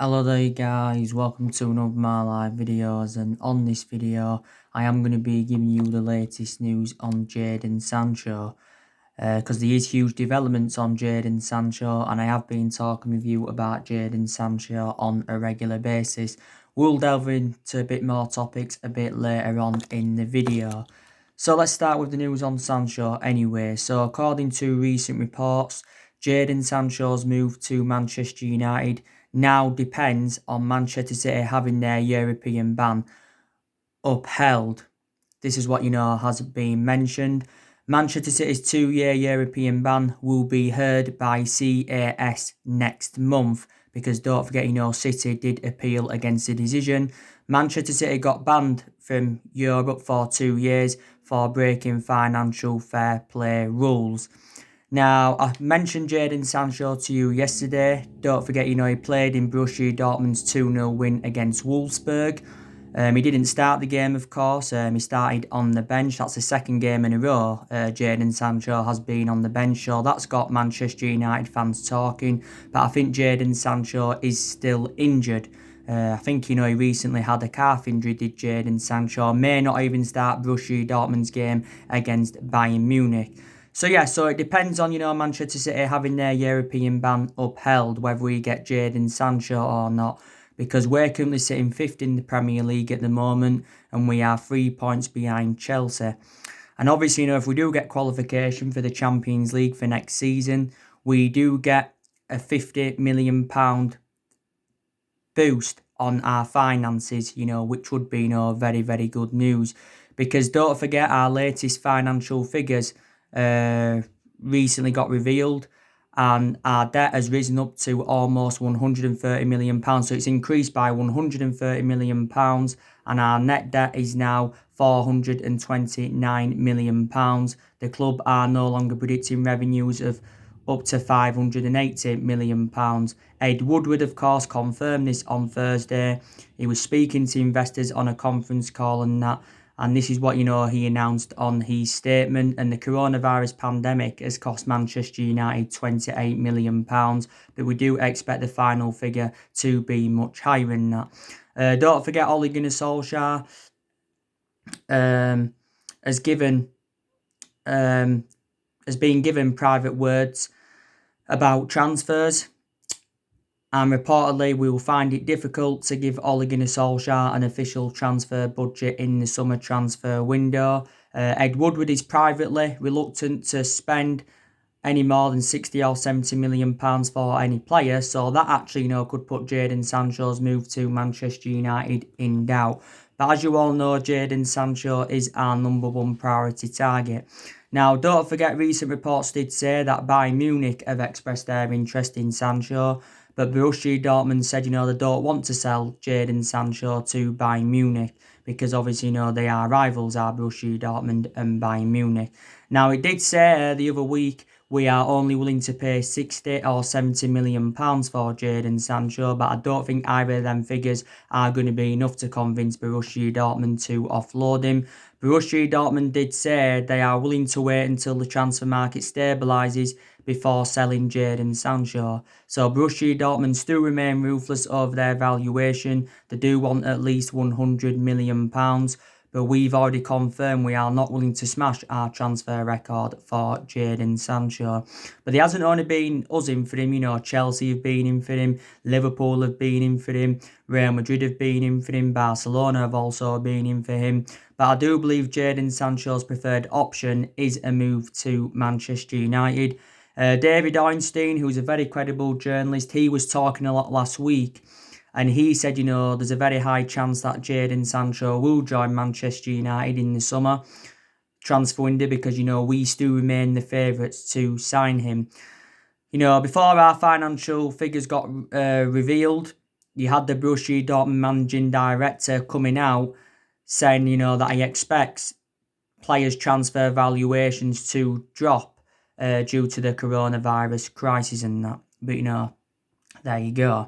Hello there guys, welcome to another of my live videos, and on this video I am going to be giving you the latest news on Jadon Sancho because there is huge developments on Jadon Sancho, and I have been talking with you about Jadon Sancho on a regular basis. We'll delve into a bit more topics a bit later on in the video. So let's start with the news on Sancho anyway. So according to recent reports, Jadon Sancho's move to Manchester United now depends on Manchester City having their European ban upheld. This is what has been mentioned. Manchester City's 2-year European ban will be heard by CAS next month, because don't forget, City did appeal against the decision. Manchester City got banned from Europe for 2 years for breaking financial fair play rules. Now, I mentioned Jadon Sancho to you yesterday. Don't forget, he played in Borussia Dortmund's 2-0 win against Wolfsburg. He didn't start the game, of course. He started on the bench. That's the second game in a row Jadon Sancho has been on the bench. So that's got Manchester United fans talking. But I think Jadon Sancho is still injured. I think, he recently had a calf injury, did Jadon Sancho. May not even start Borussia Dortmund's game against Bayern Munich. So it depends on, Manchester City having their European ban upheld, whether we get Jadon Sancho or not. Because we're currently sitting 5th in the Premier League at the moment, and we are 3 points behind Chelsea. And obviously, if we do get qualification for the Champions League for next season, we do get a £50 million boost on our finances, which would be, very, very good news. Because don't forget, our latest financial figures recently got revealed, and our debt has risen up to almost £130 million. So it's increased by £130 million, and our net debt is now £429 million. The club are no longer predicting revenues of up to £580 million. Ed Woodward, of course, confirmed this on Thursday. He was speaking to investors on a conference call and this is what, he announced on his statement. And the coronavirus pandemic has cost Manchester United £28 million, but we do expect the final figure to be much higher than that. Don't forget, Ole Gunnar Solskjaer has been given private words about transfers. And reportedly, we will find it difficult to give Ole Gunnar Solskjaer an official transfer budget in the summer transfer window. Ed Woodward is privately reluctant to spend any more than 60 or 70 million pounds for any player. So that actually, could put Jadon Sancho's move to Manchester United in doubt. But as you all know, Jadon Sancho is our number one priority target. Now, don't forget, recent reports did say that Bayern Munich have expressed their interest in Sancho. But Borussia Dortmund said, they don't want to sell Jadon Sancho to Bayern Munich, because obviously, they are rivals, are Borussia Dortmund and Bayern Munich. Now, it did say the other week, we are only willing to pay 60 or 70 million pounds for Jadon Sancho, but I don't think either of them figures are going to be enough to convince Borussia Dortmund to offload him. Borussia Dortmund did say they are willing to wait until the transfer market stabilises before selling Jadon Sancho. So Borussia Dortmund still remain ruthless over their valuation. They do want at least £100 million, but we've already confirmed we are not willing to smash our transfer record for Jadon Sancho. But there hasn't only been us in for him, Chelsea have been in for him, Liverpool have been in for him, Real Madrid have been in for him, Barcelona have also been in for him. But I do believe Jadon Sancho's preferred option is a move to Manchester United. David Ornstein, who's a very credible journalist, he was talking a lot last week, and he said, there's a very high chance that Jadon Sancho will join Manchester United in the summer transfer window, because, we still remain the favourites to sign him. Before our financial figures got revealed, you had the Borussia Dortmund managing director coming out saying, that he expects players' transfer valuations to drop due to the coronavirus crisis and that. But, there you go.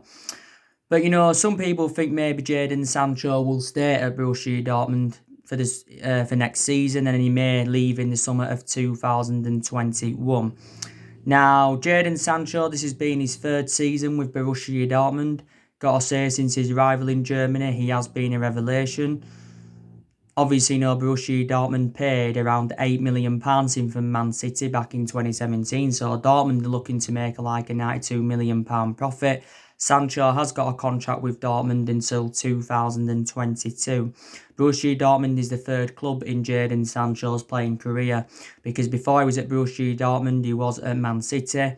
But, some people think maybe Jadon Sancho will stay at Borussia Dortmund for this for next season, and he may leave in the summer of 2021. Now, Jadon Sancho, this has been his 3rd season with Borussia Dortmund, got to say, since his arrival in Germany, he has been a revelation. Obviously, Borussia Dortmund paid around £8 million in from Man City back in 2017, so Dortmund are looking to make like a £92 million profit. Sancho has got a contract with Dortmund until 2022. Borussia Dortmund is the third club in Jadon Sancho's playing career, because before he was at Borussia Dortmund, he was at Man City.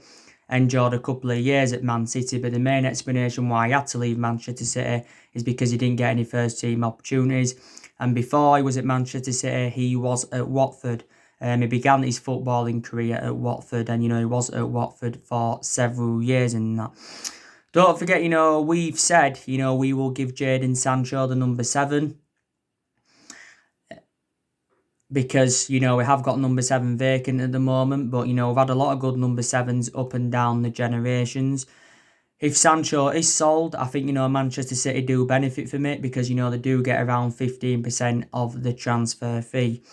Enjoyed a couple of years at Man City, but the main explanation why he had to leave Manchester City is because he didn't get any first team opportunities. And before he was at Manchester City, he was at Watford. He began his footballing career at Watford, and he was at Watford for several years and that. Don't forget, we've said, we will give Jadon Sancho the number 7. Because, we have got number 7 vacant at the moment, but, we've had a lot of good number 7s up and down the generations. If Sancho is sold, I think, Manchester City do benefit from it because, they do get around 15% of the transfer fee.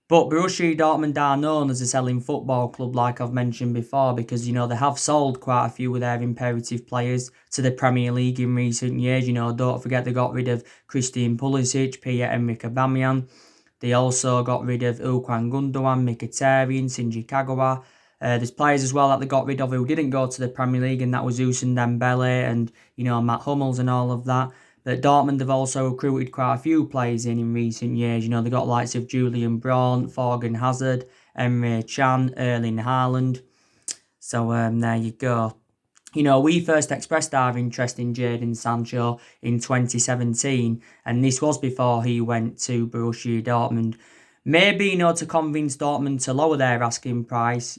But Borussia Dortmund are known as a selling football club, like I've mentioned before, because, they have sold quite a few of their imperative players to the Premier League in recent years. Don't forget they got rid of Christian Pulisic, Pierre-Emerick Aubameyang. They also got rid of Ilkay Gundogan, Mkhitaryan, Shinji Kagawa. There's players as well that they got rid of who didn't go to the Premier League, and that was Ousmane Dembele and, Matt Hummels and all of that. But Dortmund have also recruited quite a few players in recent years. They got likes of Julian Braun, Thorgan Hazard, Emre Can, Erling Haaland. So there you go. We first expressed our interest in Jadon Sancho in 2017, and this was before he went to Borussia Dortmund. Maybe, to convince Dortmund to lower their asking price,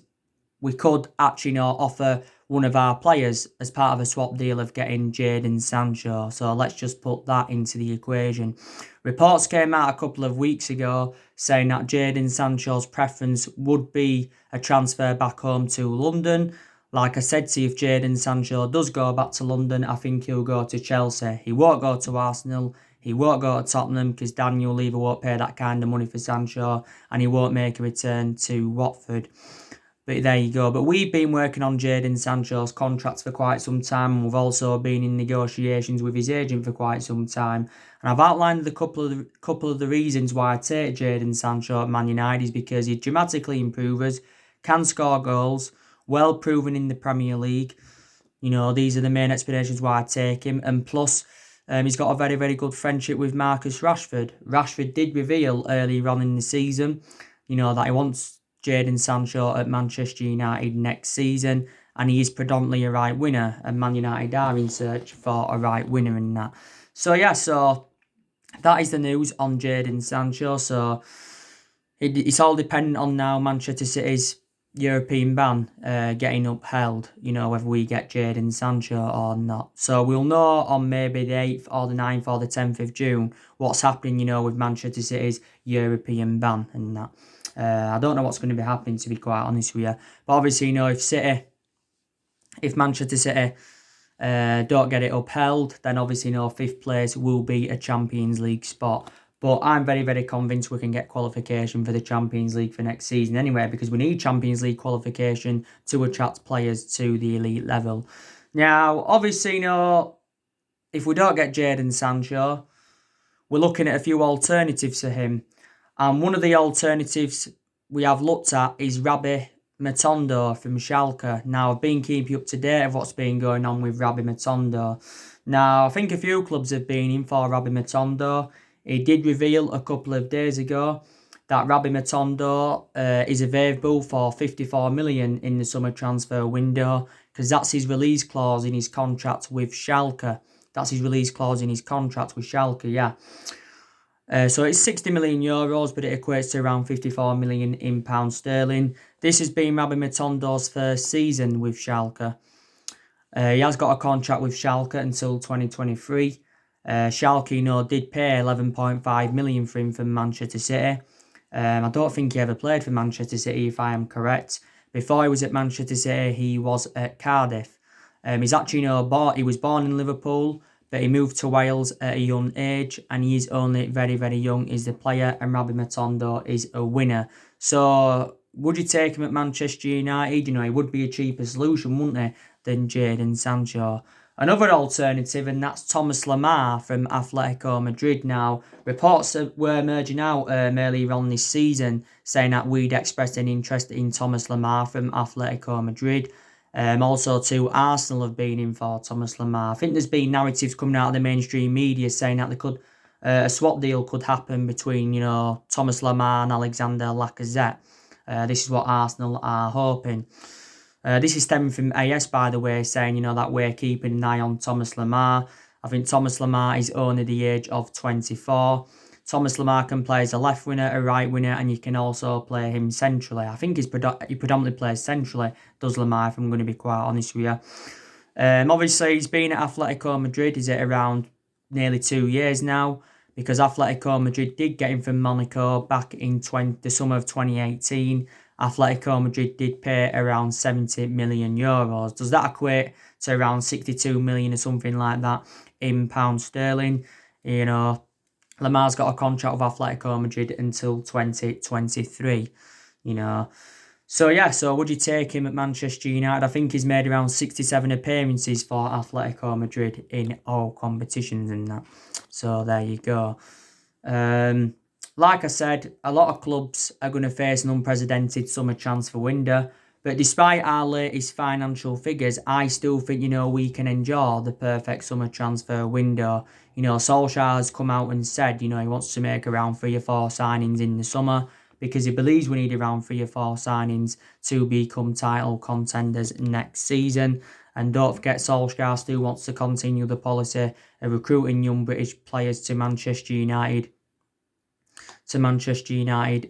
we could actually, offer one of our players as part of a swap deal of getting Jadon Sancho. So let's just put that into the equation. Reports came out a couple of weeks ago saying that Jadon Sancho's preference would be a transfer back home to London. Like I said, if Jadon Sancho does go back to London, I think he'll go to Chelsea. He won't go to Arsenal. He won't go to Tottenham because Daniel Levy won't pay that kind of money for Sancho, and he won't make a return to Watford. But there you go. But we've been working on Jadon Sancho's contracts for quite some time, and we've also been in negotiations with his agent for quite some time. And I've outlined a couple of the reasons why I take Jadon Sancho at Man United is because he dramatically improves, can score goals, well proven in the Premier League. These are the main explanations why I take him. And plus, he's got a very, very good friendship with Marcus Rashford. Rashford did reveal earlier on in the season, that he wants Jadon Sancho at Manchester United next season, and he is predominantly a right winger, and Man United are in search for a right winner in that. So that is the news on Jadon Sancho. So it's all dependent on now Manchester City's European ban getting upheld, whether we get Jadon Sancho or not. So we'll know on maybe the 8th or the 9th or the 10th of June what's happening, with Manchester City's European ban and that. I don't know what's going to be happening, to be quite honest with you. But obviously, if Manchester City don't get it upheld, then obviously, 5th place will be a Champions League spot. But I'm very, very convinced we can get qualification for the Champions League for next season anyway, because we need Champions League qualification to attract players to the elite level. Now, obviously, if we don't get Jadon Sancho, we're looking at a few alternatives for him. And one of the alternatives we have looked at is Rabbi Matondo from Schalke. Now, I've been keeping up to date of what's been going on with Rabbi Matondo. Now, I think a few clubs have been in for Rabbi Matondo. He did reveal a couple of days ago that Rabbi Matondo is available for 54 million in the summer transfer window, because that's his release clause in his contract with Schalke. That's his release clause in his contract with Schalke, yeah. So it's 60 million euros, but it equates to around 54 million in pounds sterling. This has been Rabbi Matondo's first season with Schalke. He has got a contract with Schalke until 2023. Schalke, did pay 11.5 million for him from Manchester City. I don't think he ever played for Manchester City, if I am correct. Before he was at Manchester City, he was at Cardiff. He's actually, he was born in Liverpool, but he moved to Wales at a young age, and he is only very, very young is the player, and Rabbi Matondo is a winner. So, would you take him at Manchester United? He would be a cheaper solution, wouldn't he, than Jadon Sancho? Another alternative, and that's Thomas Lemar from Atletico Madrid. Now, reports were emerging out earlier on this season saying that we'd expressed an interest in Thomas Lemar from Atletico Madrid. Also, too, Arsenal have been in for Thomas Lemar. I think there's been narratives coming out of the mainstream media saying that a swap deal could happen between, Thomas Lemar and Alexander Lacazette. This is what Arsenal are hoping. This is stemming from AS, by the way, saying, that we're keeping an eye on Thomas Lemar. I think Thomas Lemar is only the age of 24. Thomas Lemar can play as a left winger, a right winger, and you can also play him centrally. I think he predominantly plays centrally, does Lemar, if I'm going to be quite honest with you. Obviously, he's been at Atletico Madrid. He's at around nearly 2 years now, because Atletico Madrid did get him from Monaco back in the summer of 2018. Atletico Madrid did pay around 70 million euros. Does that equate to around 62 million or something like that in pound sterling? Lamar's got a contract with Atletico Madrid until 2023. So would you take him at Manchester United? I think he's made around 67 appearances for Atletico Madrid in all competitions and that. So there you go. Like I said, a lot of clubs are going to face an unprecedented summer transfer window. But despite our latest financial figures, I still think, we can enjoy the perfect summer transfer window. Solskjaer has come out and said, he wants to make around 3 or 4 signings in the summer because he believes we need around 3 or 4 signings to become title contenders next season. And don't forget, Solskjaer still wants to continue the policy of recruiting young British players to Manchester United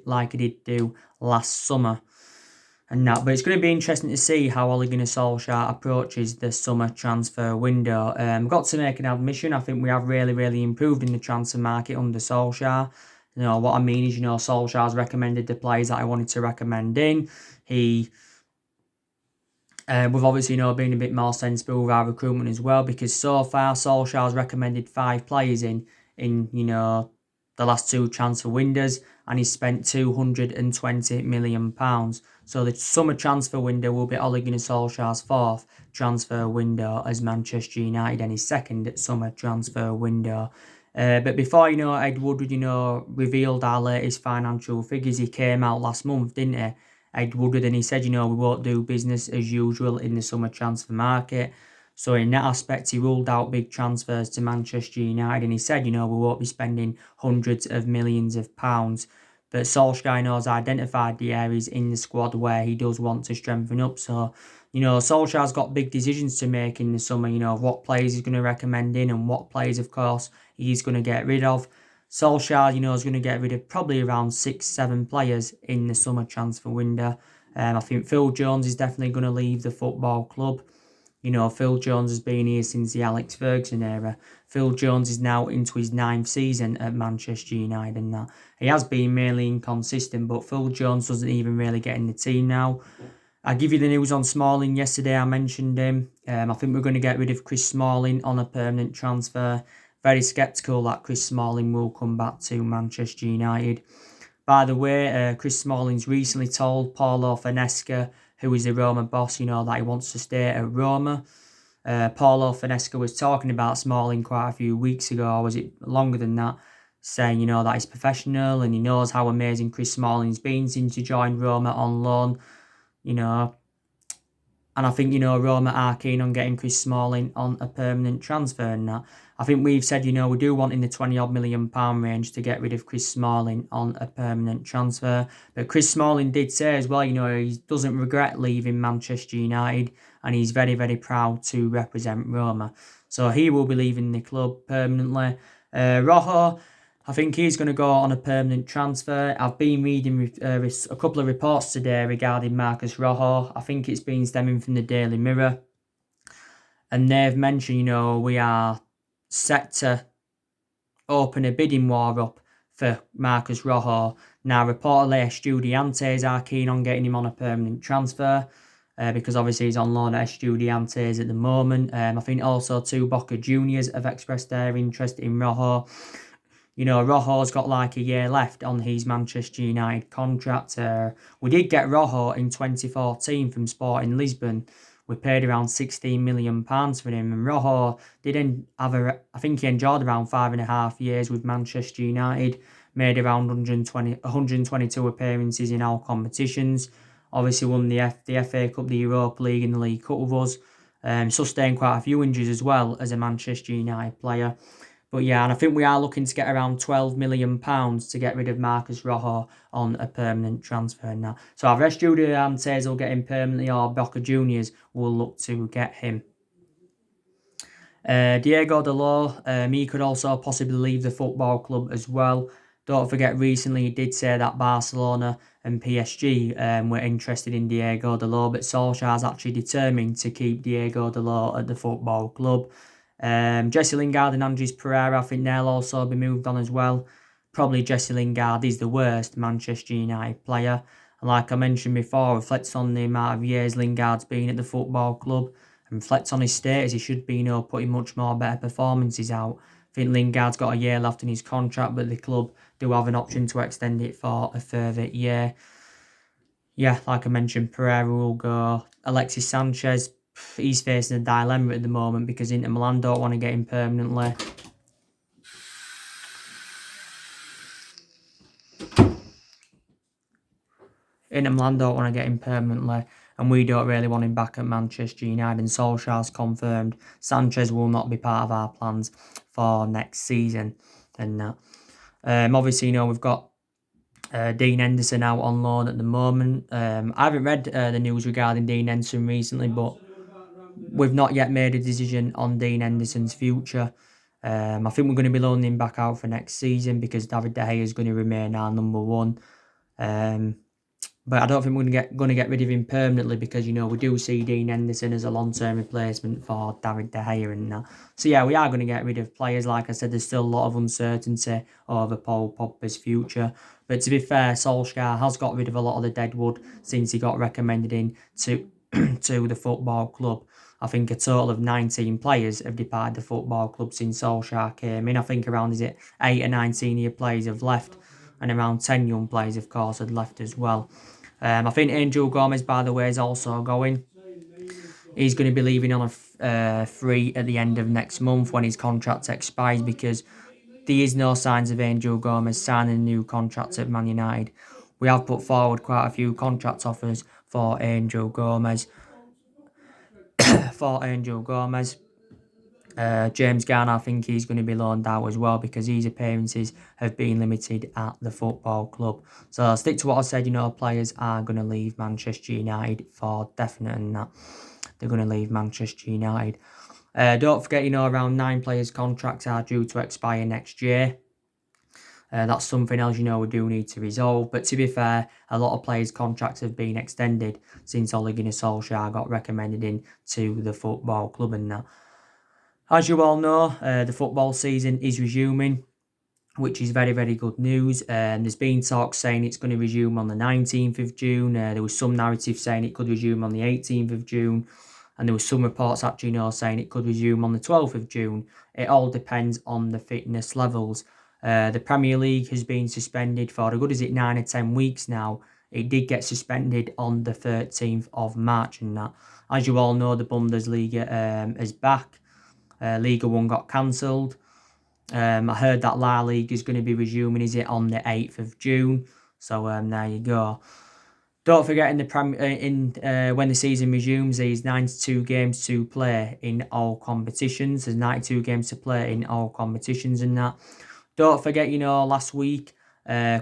like he did do last summer. But it's going to be interesting to see how Ole Gunnar Solskjaer approaches the summer transfer window. Got to make an admission, I think we have really, really improved in the transfer market under Solskjaer. What I mean is, Solskjaer's recommended the players that I wanted to recommend in. We've obviously, been a bit more sensible with our recruitment as well, because so far Solskjaer's recommended 5 players in the last 2 transfer windows, and he's spent £220 million. So the summer transfer window will be Ole Gunnar Solskjaer's 4th transfer window as Manchester United, and his 2nd summer transfer window. But before, Ed Woodward, revealed our latest financial figures, he came out last month, didn't he? Ed Woodward, and he said, we won't do business as usual in the summer transfer market. So in that aspect, he ruled out big transfers to Manchester United, and he said, we won't be spending hundreds of millions of pounds. But Solskjaer has identified the areas in the squad where he does want to strengthen up. So, Solskjaer's got big decisions to make in the summer, of what players he's going to recommend in and what players, of course, he's going to get rid of. Solskjaer, is going to get rid of probably around 6-7 players in the summer transfer window. I think Phil Jones is definitely going to leave the football club. Phil Jones has been here since the Alex Ferguson era. Phil Jones is now into his 9th season at Manchester United, and that he has been mainly inconsistent, but Phil Jones doesn't even really get in the team now. I give you the news on Smalling yesterday. I mentioned him. I think we're going to get rid of Chris Smalling on a permanent transfer. Very sceptical that Chris Smalling will come back to Manchester United. By the way, Chris Smalling's recently told Paulo Finesca, who is the Roma boss, that he wants to stay at Roma. Paulo Finesca was talking about Smalling quite a few weeks ago, or was it longer than that, saying, that he's professional and he knows how amazing Chris Smalling's been since he joined Roma on loan, And I think, Roma are keen on getting Chris Smalling on a permanent transfer and that. I think we've said, we do want in the £20 million range to get rid of Chris Smalling on a permanent transfer. But Chris Smalling did say as well, he doesn't regret leaving Manchester United, and he's very, very proud to represent Roma. So he will be leaving the club permanently. Rojo, I think he's going to go on a permanent transfer. I've been reading a couple of reports today regarding Marcus Rojo. I think it's been stemming from the Daily Mirror. And they've mentioned, we are set to open a bidding war up for Marcus Rojo. Now, reportedly, Estudiantes are keen on getting him on a permanent transfer because obviously he's on loan at Estudiantes at the moment. I think also two Boca Juniors have expressed their interest in Rojo. Rojo's got like a year left on his Manchester United contract. We did get Rojo in 2014 from Sporting Lisbon, We paid around £16 million for him, and Rojo didn't have I think he enjoyed around 5.5 years with Manchester United, made around 122 appearances in all competitions. Obviously won the FA Cup, the Europa League and the League Cup with us. Sustained quite a few injuries as well as a Manchester United player. But yeah, and I think we are looking to get around £12 million to get rid of Marcus Rojo on a permanent transfer now. So either Estudiantes will get him permanently, or Boca Juniors will look to get him. Diego Dalot, he could also possibly leave the football club as well. Don't forget, recently he did say that Barcelona and PSG were interested in Diego Dalot, but Solskjaer's actually determined to keep Diego Dalot at the football club. Jesse Lingard and Andres Pereira, I think they'll also be moved on as well. Probably Jesse Lingard is the worst Manchester United player. And like I mentioned before, reflects on the amount of years Lingard's been at the football club, and reflects on his status. He should be, putting much more better performances out. I think Lingard's got a year left in his contract, but the club do have an option to extend it for a further year. Yeah, like I mentioned, Pereira will go. Alexis Sanchez, he's facing a dilemma at the moment because Inter Milan don't want to get him permanently. Inter Milan don't want to get him permanently, and we don't really want him back at Manchester United. And Solskjaer's confirmed Sanchez will not be part of our plans for next season. And that. Obviously, we've got Dean Henderson out on loan at the moment. I haven't read the news regarding Dean Henderson recently, but we've not yet made a decision on Dean Henderson's future. I think we're going to be loaning him back out for next season because David De Gea is going to remain our number one. But I don't think we're going to get rid of him permanently because, we do see Dean Henderson as a long-term replacement for David De Gea and that. So, yeah, we are going to get rid of players. Like I said, there's still a lot of uncertainty over Paul Pogba's future. But to be fair, Solskjaer has got rid of a lot of the deadwood since he got recommended in to the football club. I think a total of 19 players have departed the football club since Solskjaer came in. I think around, 8 or 9 senior players have left, and around 10 young players, of course, had left as well. I think Angel Gomez, by the way, is also going. He's going to be leaving on a free at the end of next month when his contract expires, because there is no signs of Angel Gomez signing a new contract at Man United. We have put forward quite a few contract offers for Angel Gomez. James Garner, I think he's going to be loaned out as well because his appearances have been limited at the football club. So I'll stick to what I said, players are going to leave Manchester United for definite, and that they're going to leave Manchester United. Don't forget, around 9 players' contracts are due to expire next year. That's something else, we do need to resolve. But to be fair, a lot of players' contracts have been extended since Ole Gunnar Solskjaer got recommended in to the football club and that. As you all know, the football season is resuming, which is very, very good news. There's been talks saying it's going to resume on the 19th of June. There was some narrative saying it could resume on the 18th of June. And there was some reports actually saying it could resume on the 12th of June. It all depends on the fitness levels. The Premier League has been suspended for, good is it 9 or 10 weeks now. It did get suspended on the 13th of March and that. As you all know, the Bundesliga is back. Liga 1 got cancelled. I heard that La Liga is going to be resuming, on the 8th of June. So there you go. Don't forget, when the season resumes, there's 92 games to play in all competitions. There's 92 games to play in all competitions and that. Don't forget, last week,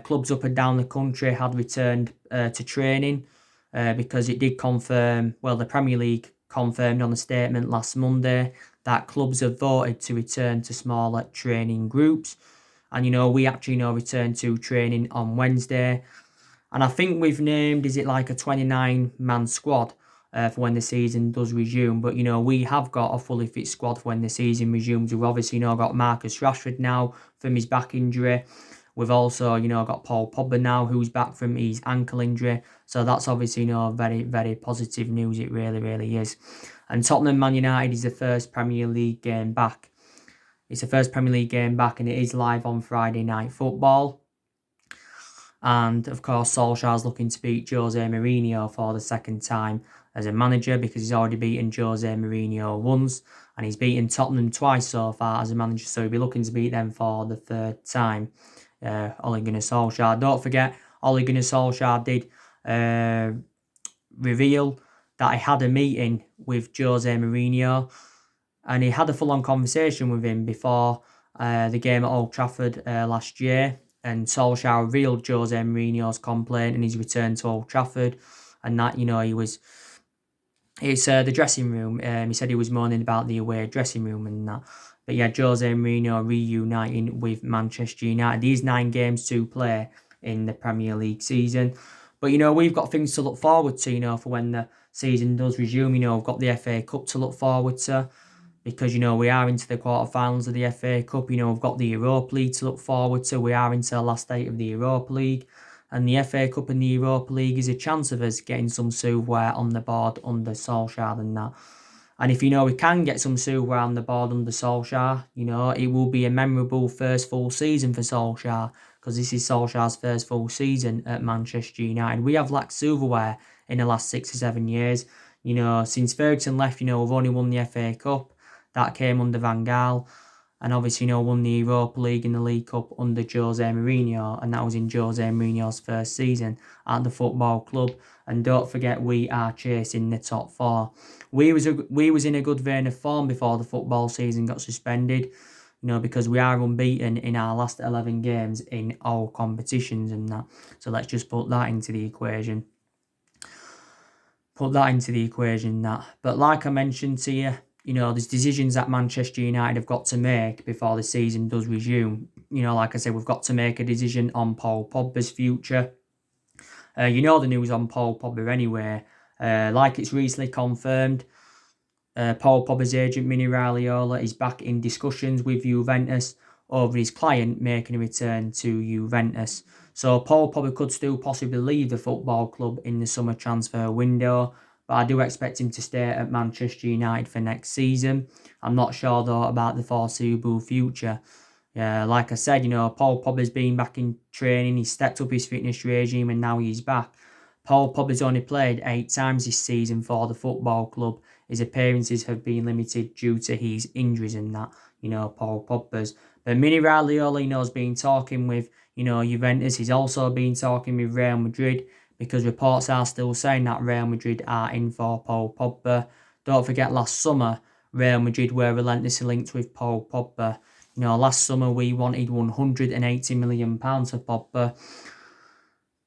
clubs up and down the country had returned to training because it did confirm, the Premier League confirmed on a statement last Monday that clubs have voted to return to smaller training groups. And, we actually return to training on Wednesday. And I think we've named, a 29-man squad for when the season does resume. But, we have got a fully fit squad for when the season resumes. We've obviously, got Marcus Rashford now from his back injury. We've also, got Paul Pogba now, who's back from his ankle injury. So that's obviously, very, very positive news. It really, really is. And Tottenham Man United is the first Premier League game back. It's the first Premier League game back, and it is live on Friday Night Football. And of course, Solskjaer's looking to beat Jose Mourinho for the second time as a manager, because he's already beaten Jose Mourinho once and he's beaten Tottenham twice so far as a manager. So he'll be looking to beat them for the third time. Ole Gunnar Solskjaer. Don't forget, Ole Gunnar Solskjaer did reveal that he had a meeting with Jose Mourinho, and he had a full-on conversation with him before the game at Old Trafford last year. And Solskjaer revealed Jose Mourinho's complaint and his return to Old Trafford, and that it's the dressing room. He said he was moaning about the away dressing room and that. But yeah, Jose Mourinho reuniting with Manchester United. These 9 games to play in the Premier League season. But we've got things to look forward to, for when the season does resume. We've got the FA Cup to look forward to, because we are into the quarterfinals of the FA Cup. We've got the Europa League to look forward to. We are into the last 8 of the Europa League, and the FA Cup and the Europa League is a chance of us getting some silverware on the board under Solskjaer and that. And if we can get some silverware on the board under Solskjaer, it will be a memorable first full season for Solskjaer, because this is Solskjaer's first full season at Manchester United. We have lacked silverware in the last 6 or 7 years. Since Ferguson left, we've only won the FA Cup. That came under Van Gaal. And obviously, won the Europa League and the League Cup under Jose Mourinho. And that was in Jose Mourinho's first season at the football club. And don't forget, we are chasing the top 4. We was in a good vein of form before the football season got suspended. Because we are unbeaten in our last 11 games in all competitions and that. So let's just put that into the equation. But like I mentioned to you, there's decisions that Manchester United have got to make before the season does resume. Like I said, we've got to make a decision on Paul Pogba's future. The news on Paul Pogba anyway. Like it's recently confirmed, Paul Pogba's agent, Mini Raiola, is back in discussions with Juventus over his client making a return to Juventus. So Paul Pogba could still possibly leave the football club in the summer transfer window, but I do expect him to stay at Manchester United for next season. I'm not sure though about the foreseeable future. Yeah, like I said, Paul Pogba's been back in training, he's stepped up his fitness regime and now he's back. Paul Pogba's only played 8 times this season for the football club. His appearances have been limited due to his injuries and that, Paul Pogba's. But Mini Raiola, has been talking with, Juventus. He's also been talking with Real Madrid, because reports are still saying that Real Madrid are in for Paul Pogba. Don't forget, last summer, Real Madrid were relentlessly linked with Paul Pogba. Last summer we wanted £180 million for Pogba.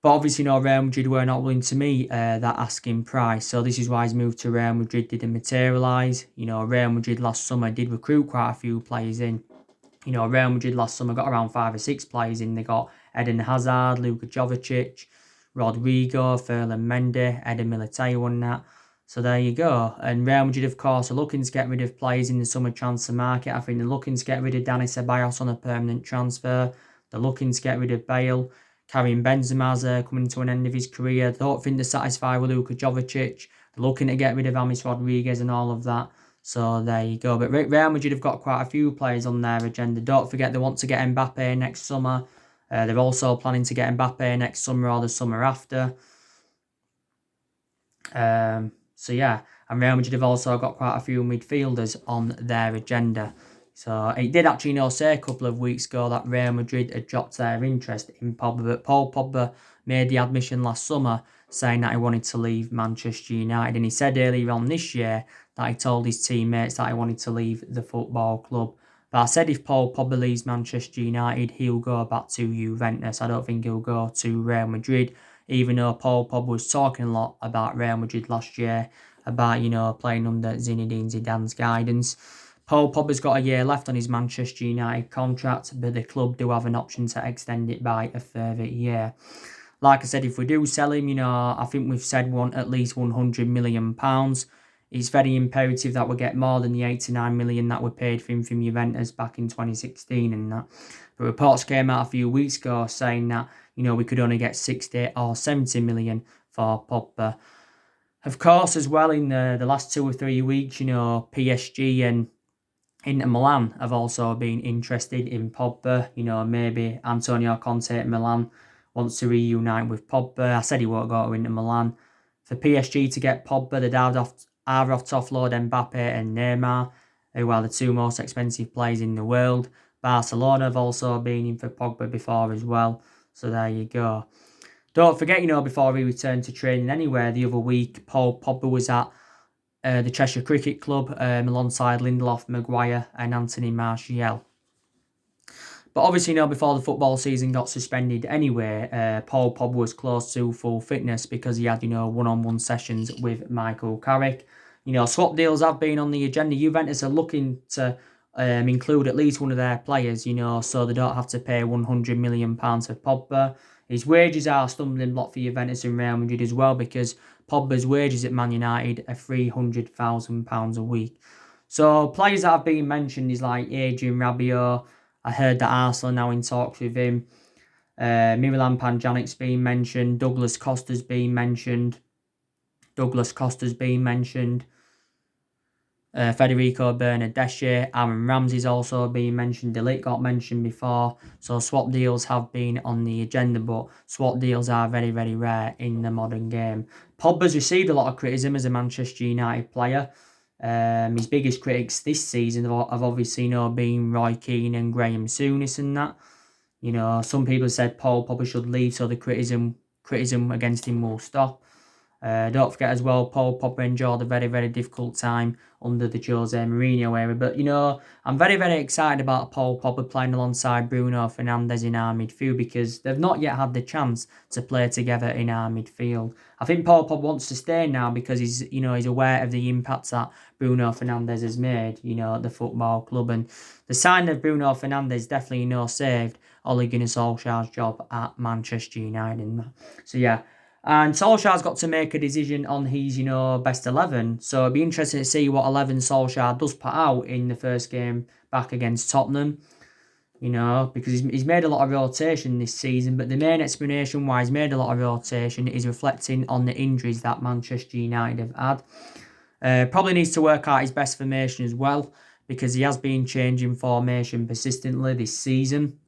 But obviously, Real Madrid were not willing to meet that asking price. So this is why his move to Real Madrid didn't materialise. Real Madrid last summer did recruit quite a few players in. Real Madrid last summer got around 5 or 6 players in. They got Eden Hazard, Luka Jovic, Rodrigo, Ferland Mendy, Eden Militao and that. So there you go. And Real Madrid, of course, are looking to get rid of players in the summer transfer market. I think they're looking to get rid of Dani Ceballos on a permanent transfer. They're looking to get rid of Bale. Karim Benzema's coming to an end of his career. They don't think they're satisfied with Luka Jovic. They're looking to get rid of James Rodriguez and all of that. So there you go. But Real Madrid have got quite a few players on their agenda. Don't forget, they want to get Mbappe next summer. They're also planning to get Mbappe next summer or the summer after. So yeah, and Real Madrid have also got quite a few midfielders on their agenda. So it did actually say a couple of weeks ago that Real Madrid had dropped their interest in Pogba, but Paul Pogba made the admission last summer saying that he wanted to leave Manchester United, and he said earlier on this year that he told his teammates that he wanted to leave the football club. But I said if Paul Pogba leaves Manchester United, he'll go back to Juventus. I don't think he'll go to Real Madrid, even though Paul Pogba was talking a lot about Real Madrid last year, about, playing under Zinedine Zidane's guidance. Paul Pogba's got a year left on his Manchester United contract, but the club do have an option to extend it by a further year. Like I said, if we do sell him, I think we've said at least £100 million. It's very imperative that we get more than the £89 million that we paid for him from Juventus back in 2016 and that. But reports came out a few weeks ago saying that, we could only get 60 or 70 million for Pogba. Of course, as well, in the last 2 or 3 weeks, PSG and Inter Milan have also been interested in Pogba. Maybe Antonio Conte at Milan wants to reunite with Pogba. I said he won't go to Inter Milan. For PSG to get Pogba, they'd either have to offload Mbappe and Neymar, who are the two most expensive players in the world. Barcelona have also been in for Pogba before as well. So there you go. Don't forget, before he returned to training anywhere the other week, Paul Pogba was at the Cheshire Cricket Club alongside Lindelof, Maguire and Anthony Martial. But obviously, before the football season got suspended anyway, Paul Pogba was close to full fitness because he had, one-on-one sessions with Michael Carrick. Swap deals have been on the agenda. Juventus are looking to include at least one of their players, so they don't have to pay £100 million for Pogba. His wages are a stumbling block for Juventus and Real Madrid as well because Pogba's wages at Man United are £300,000 a week. So players that have been mentioned is like Adrian Rabiot. I heard that Arsenal are now in talks with him. Miralem Pjanic's been mentioned. Douglas Costa's been mentioned. Federico Bernardeschi, Aaron Ramsey's also been mentioned. De Ligt got mentioned before. So swap deals have been on the agenda, but swap deals are very, very rare in the modern game. Pogba's received a lot of criticism as a Manchester United player. His biggest critics this season have obviously been Roy Keane and Graham Souness and that. Some people said Paul Pogba should leave so the criticism against him will stop. Don't forget as well, Paul Pogba endured a very, very difficult time under the Jose Mourinho era. But, I'm very, very excited about Paul Pogba playing alongside Bruno Fernandes in our midfield because they've not yet had the chance to play together in our midfield. I think Paul Pogba wants to stay now because he's aware of the impacts that Bruno Fernandes has made, at the football club. And the sign of Bruno Fernandes definitely, saved Ole Gunnar Solskjaer's job at Manchester United. So, yeah. And Solskjaer's got to make a decision on his, best 11. So it'd be interesting to see what 11 Solskjaer does put out in the first game back against Tottenham. Because he's made a lot of rotation this season. But the main explanation why he's made a lot of rotation is reflecting on the injuries that Manchester United have had. Probably needs to work out his best formation as well because he has been changing formation persistently this season.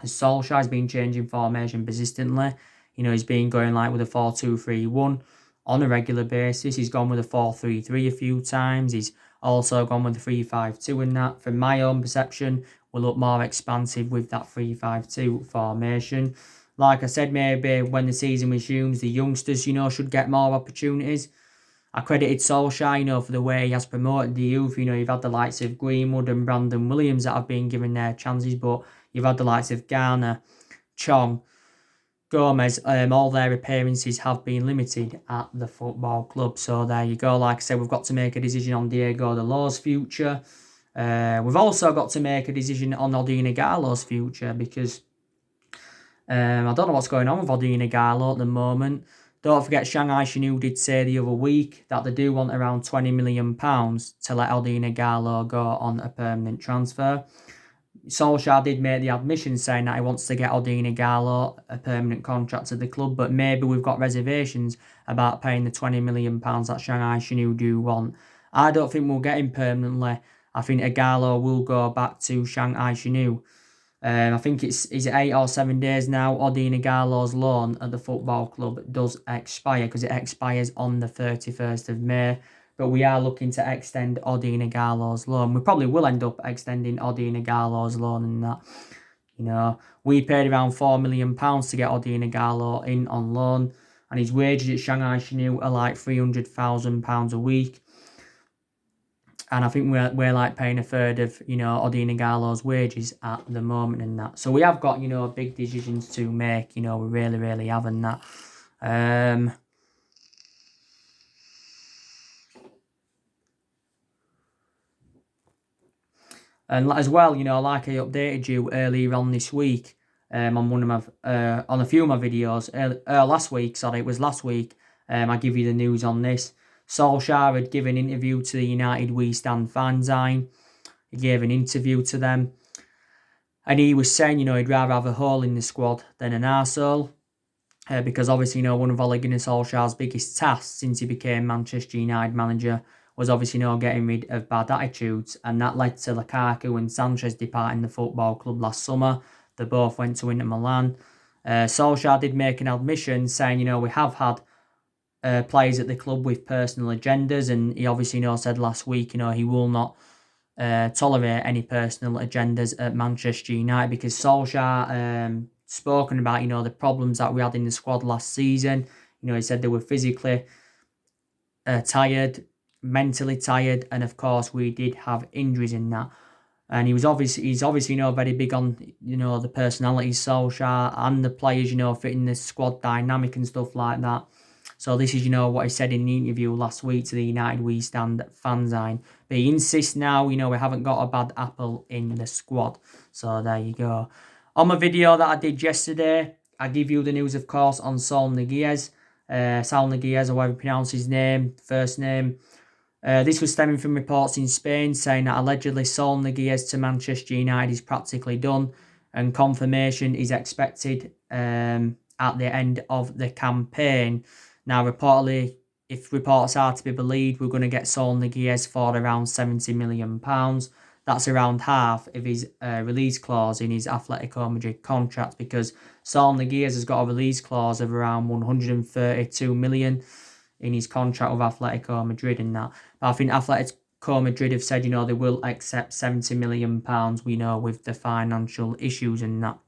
Solskjaer's been changing formation persistently. He's been going with a 4-2-3-1 on a regular basis. He's gone with a 4-3-3 a few times. He's also gone with a 3-5-2 and that. From my own perception, will look more expansive with that 3-5-2 formation. Like I said, maybe when the season resumes, the youngsters, should get more opportunities. I credited Solskjaer, for the way he has promoted the youth. You've had the likes of Greenwood and Brandon Williams that have been given their chances, but you've had the likes of Garner, Chong, Gomez, all their appearances have been limited at the football club. So there you go. Like I said, we've got to make a decision on Diego Dalot's future. We've also got to make a decision on Odion Ighalo's future because I don't know what's going on with Odion Ighalo at the moment. Don't forget, Shanghai Shenhua did say the other week that they do want around £20 million to let Odion Ighalo go on a permanent transfer. Solskjaer did make the admission saying that he wants to get Odion Ighalo a permanent contract at the club, but maybe we've got reservations about paying the £20 million that Shanghai Shenhua do want. I don't think we'll get him permanently. I think Ighalo will go back to Shanghai Shenhua. I think it's 8 or 7 days now. Odion Ighalo's loan at the football club does expire because it expires on the 31st of May. But we are looking to extend Odion Ighalo's loan. We probably will end up extending Odion Ighalo's loan and that. We paid around £4 million to get Odion Ighalo in on loan. And his wages at Shanghai Shenhua are like £300,000 a week. And I think we're paying a third of, Odion Ighalo's wages at the moment and that. So we have got, big decisions to make. We really, really have and that. And as well, like I updated you earlier on this week, on one of my, on a few of my videos, last week, I give you the news on this. Solskjaer had given an interview to the United We Stand fanzine. He gave an interview to them. And he was saying, he'd rather have a hole in the squad than an arsehole. Because obviously, one of Ole Gunnar Solskjaer's biggest tasks since he became Manchester United manager was obviously, getting rid of bad attitudes. And that led to Lukaku and Sancho departing the football club last summer. They both went to Inter Milan. Solskjaer did make an admission saying, we have had players at the club with personal agendas, and he obviously, said last week, he will not tolerate any personal agendas at Manchester United, because Solskjaer spoken about, the problems that we had in the squad last season. He said they were physically tired, mentally tired, and of course we did have injuries in that. And he's obviously very big on the personality Solskjaer and the players fitting the squad dynamic and stuff like that. So this is what he said in the interview last week to the United We Stand fanzine. But he insists now we haven't got a bad apple in the squad. So there you go. On my video that I did yesterday, I give you the news, of course, on Saul Niguez, or whatever you pronounce his name, first name. This was stemming from reports in Spain saying that allegedly Saul Niguez to Manchester United is practically done, and confirmation is expected at the end of the campaign. Now, reportedly, if reports are to be believed, we're going to get Saul Niguez for around £70 million. That's around half of his release clause in his Atletico Madrid contract, because Saul Niguez has got a release clause of around 132 million in his contract with Atletico Madrid and that. But I think Atletico Madrid have said, they will accept £70 million, with the financial issues and that.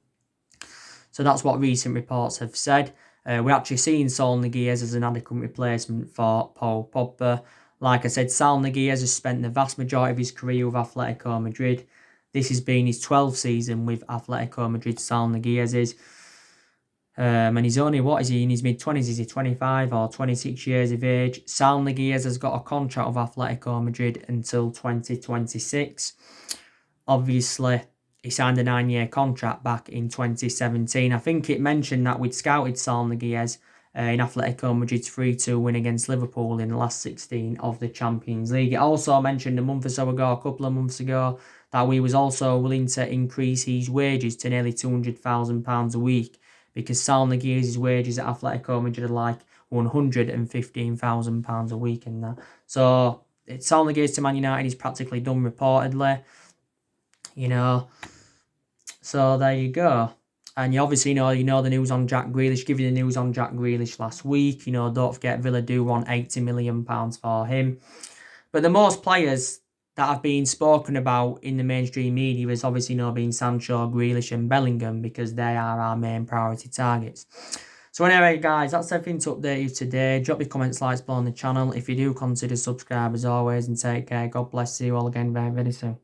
So that's what recent reports have said. We're actually seeing Saul Niguez as an adequate replacement for Paul Pogba. Like I said, Saul Niguez has spent the vast majority of his career with Atletico Madrid. This has been his 12th season with Atletico Madrid, Saul Niguez is. And he's only, in his mid-20s? Is he 25 or 26 years of age? Saul Niguez has got a contract with Atletico Madrid until 2026. Obviously, he signed a 9-year contract back in 2017. I think it mentioned that we'd scouted Saul Niguez in Atletico Madrid's 3-2 win against Liverpool in the last 16 of the Champions League. It also mentioned a couple of months ago, that we was also willing to increase his wages to nearly £200,000 a week, because Saul Niguez's wages at Atletico Madrid are like £115,000 a week and that. So Saul Niguez to Man United is practically done, reportedly. So there you go. And you obviously know the news on Jack Grealish. Give you the news on Jack Grealish last week. Don't forget Villa do want £80 million for him. But the most players that have been spoken about in the mainstream media is obviously been Sancho, Grealish and Bellingham, because they are our main priority targets. So anyway, guys, that's everything to update you today. Drop your comments, likes below on the channel. If you do, consider subscribe as always, and take care. God bless you all again very, very soon.